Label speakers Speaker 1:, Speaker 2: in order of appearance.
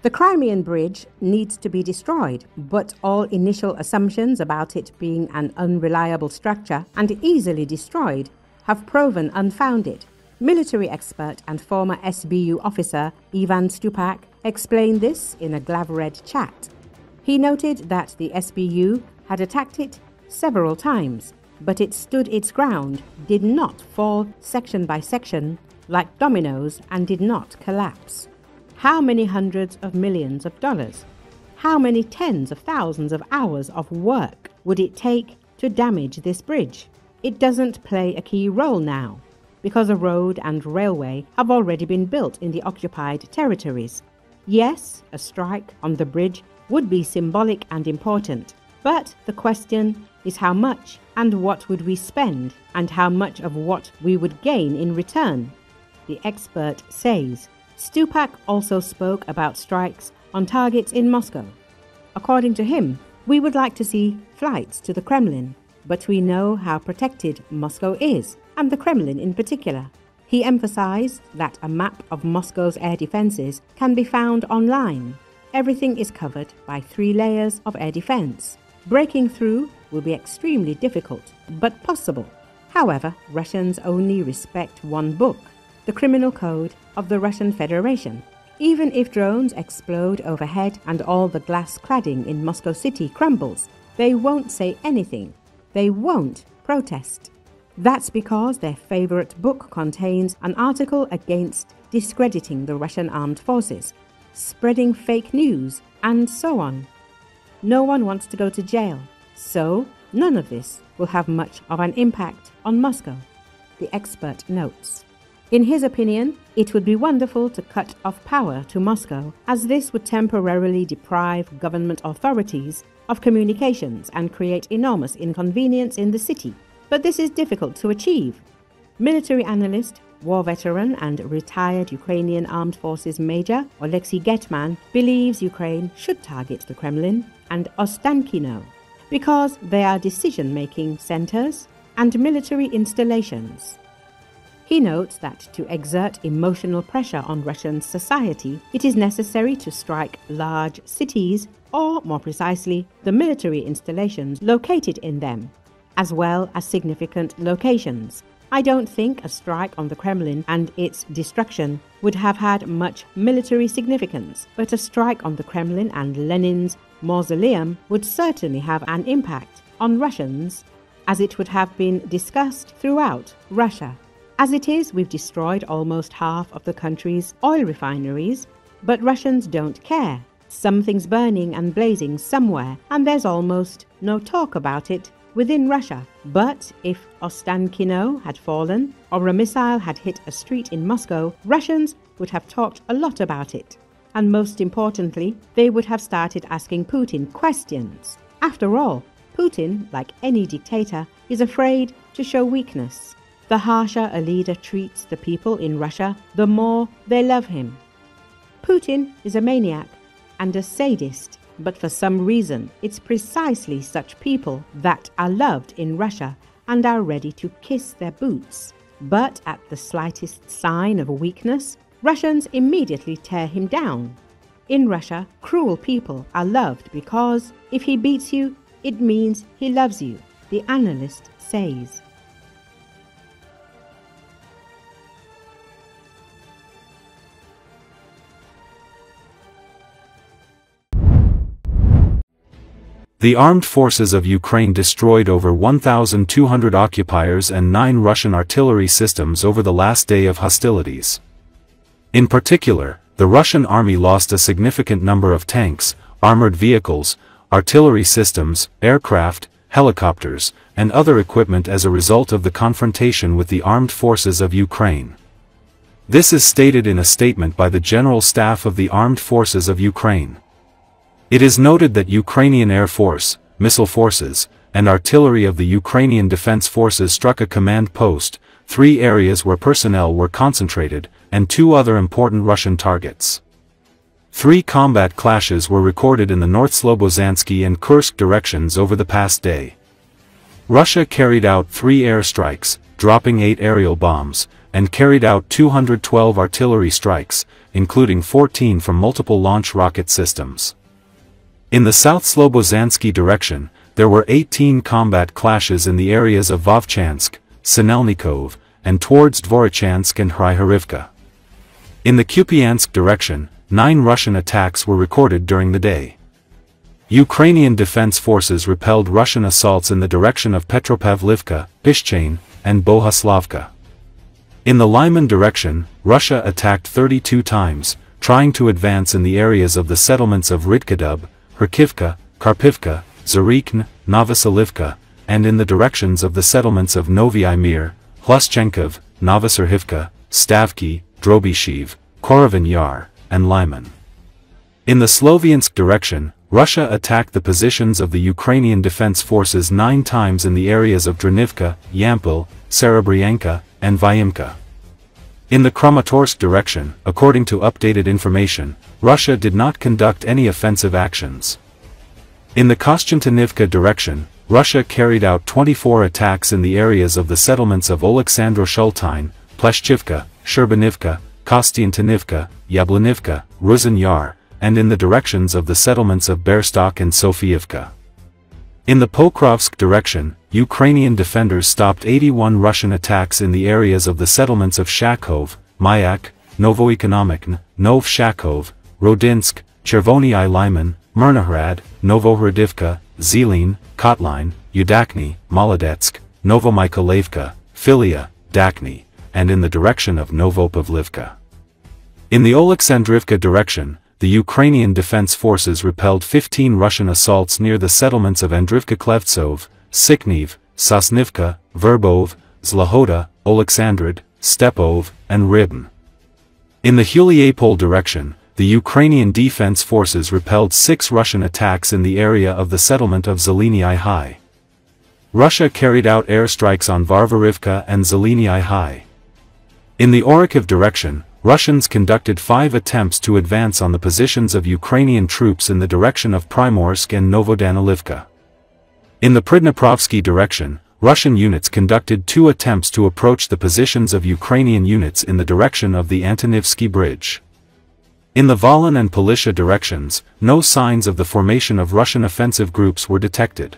Speaker 1: The Crimean Bridge needs to be destroyed, but all initial assumptions about it being an unreliable structure and easily destroyed have proven unfounded. Military expert and former SBU officer Ivan Stupak explained this in a Glavred chat. He noted that the SBU had attacked it several times, but it stood its ground, did not fall section by section like dominoes, and did not collapse. How many hundreds of millions of dollars? How many tens of thousands of hours of work would it take to damage this bridge? It doesn't play a key role now, because a road and railway have already been built in the occupied territories. Yes, a strike on the bridge would be symbolic and important, but the question is how much and what would we spend and how much of what we would gain in return, the expert says. Stupak also spoke about strikes on targets in Moscow. According to him, we would like to see flights to the Kremlin, but we know how protected Moscow is, and the Kremlin in particular. He emphasized that a map of Moscow's air defenses can be found online. Everything is covered by 3 layers of air defense. Breaking through will be extremely difficult, but possible. However, Russians only respect one book, the Criminal Code of the Russian Federation. Even if drones explode overhead and all the glass cladding in Moscow City crumbles, they won't say anything. They won't protest. That's because their favorite book contains an article against discrediting the Russian armed forces, spreading fake news, and so on. No one wants to go to jail, so none of this will have much of an impact on Moscow, the expert notes. In his opinion, it would be wonderful to cut off power to Moscow, as this would temporarily deprive government authorities of communications and create enormous inconvenience in the city. But this is difficult to achieve. Military analyst, war veteran and retired Ukrainian Armed Forces Major Oleksiy Getman believes Ukraine should target the Kremlin and Ostankino because they are decision-making centers and military installations. He notes that to exert emotional pressure on Russian society, it is necessary to strike large cities, or more precisely, the military installations located in them, as well as significant locations. I don't think a strike on the Kremlin and its destruction would have had much military significance, but a strike on the Kremlin and Lenin's Mausoleum would certainly have an impact on Russians, as it would have been discussed throughout Russia. As it is, we've destroyed almost half of the country's oil refineries, but Russians don't care. Something's burning and blazing somewhere, and there's almost no talk about it within Russia. But if Ostankino had fallen, or a missile had hit a street in Moscow, Russians would have talked a lot about it. And most importantly, they would have started asking Putin questions. After all, Putin, like any dictator, is afraid to show weakness. The harsher a leader treats the people in Russia, the more they love him. Putin is a maniac and a sadist, but for some reason, it's precisely such people that are loved in Russia and are ready to kiss their boots. But at the slightest sign of weakness, Russians immediately tear him down. In Russia, cruel people are loved because if he beats you, it means he loves you, the analyst says.
Speaker 2: The armed forces of Ukraine destroyed over 1,200 occupiers and 9 Russian artillery systems over the last day of hostilities. In particular, the Russian army lost a significant number of tanks, armored vehicles, artillery systems, aircraft, helicopters, and other equipment as a result of the confrontation with the armed forces of Ukraine. This is stated in a statement by the General Staff of the Armed Forces of Ukraine. It is noted that Ukrainian Air Force, missile forces, and artillery of the Ukrainian Defense Forces struck a command post, 3 areas where personnel were concentrated, and 2 other important Russian targets. 3 combat clashes were recorded in the North Slobozansky and Kursk directions over the past day. Russia carried out 3 airstrikes, dropping 8 aerial bombs, and carried out 212 artillery strikes, including 14 from multiple launch rocket systems. In the South Slobozansky direction, there were 18 combat clashes in the areas of Vovchansk, Sinelnikov, and towards Dvorochansk and Hryhorivka. In the Kupiansk direction, 9 Russian attacks were recorded during the day. Ukrainian defense forces repelled Russian assaults in the direction of Petropavlivka, Pishchain, and Bohuslavka. In the Lyman direction, Russia attacked 32 times, trying to advance in the areas of the settlements of Rydkadub, Kharkivka, Karpivka, Zarikn, Novoselivka, and in the directions of the settlements of Novy Mir, Hluschenkov, Novoserhivka, Stavki, Drobyshiv, Korovin Yar, and Lyman. In the Sloviansk direction, Russia attacked the positions of the Ukrainian defense forces 9 times in the areas of Dranivka, Yampil, Serebryanka, and Vyimka. In the Kramatorsk direction, according to updated information, Russia did not conduct any offensive actions. In the Kostantinivka direction, Russia carried out 24 attacks in the areas of the settlements of Oleksandro-Shultine, Pleshchivka, Sherbanivka, Kostiantinivka, Yablanivka, Ruzin Yar, and in the directions of the settlements of Berstok and Sofiivka. In the Pokrovsk direction, Ukrainian defenders stopped 81 Russian attacks in the areas of the settlements of Shakov, Mayak, Novoekonomikn, Nov Shakov, Rodinsk, Chervony Lyman, Myrnohrad, Novohradivka, Zelin, Kotlin, Udakny, Molodetsk, Novomykolivka, Filia, Dakny, and in the direction of Novopavlivka. In the Oleksandrivka direction, the Ukrainian defense forces repelled 15 Russian assaults near the settlements of Andrivka-Klevtsov, Sikniv, Sosnivka, Verbov, Zlahoda, Oleksandrid, Stepov, and Ribn. In the Huliapol direction, the Ukrainian defense forces repelled 6 Russian attacks in the area of the settlement of Zeleny High. Russia carried out airstrikes on Varvarivka and Zeleny High. In the Orikhiv direction, Russians conducted 5 attempts to advance on the positions of Ukrainian troops in the direction of Primorsk and Novodanilivka. In the Pridniprovsky direction, Russian units conducted 2 attempts to approach the positions of Ukrainian units in the direction of the Antonivsky Bridge. In the Volyn and Polysha directions, no signs of the formation of Russian offensive groups were detected.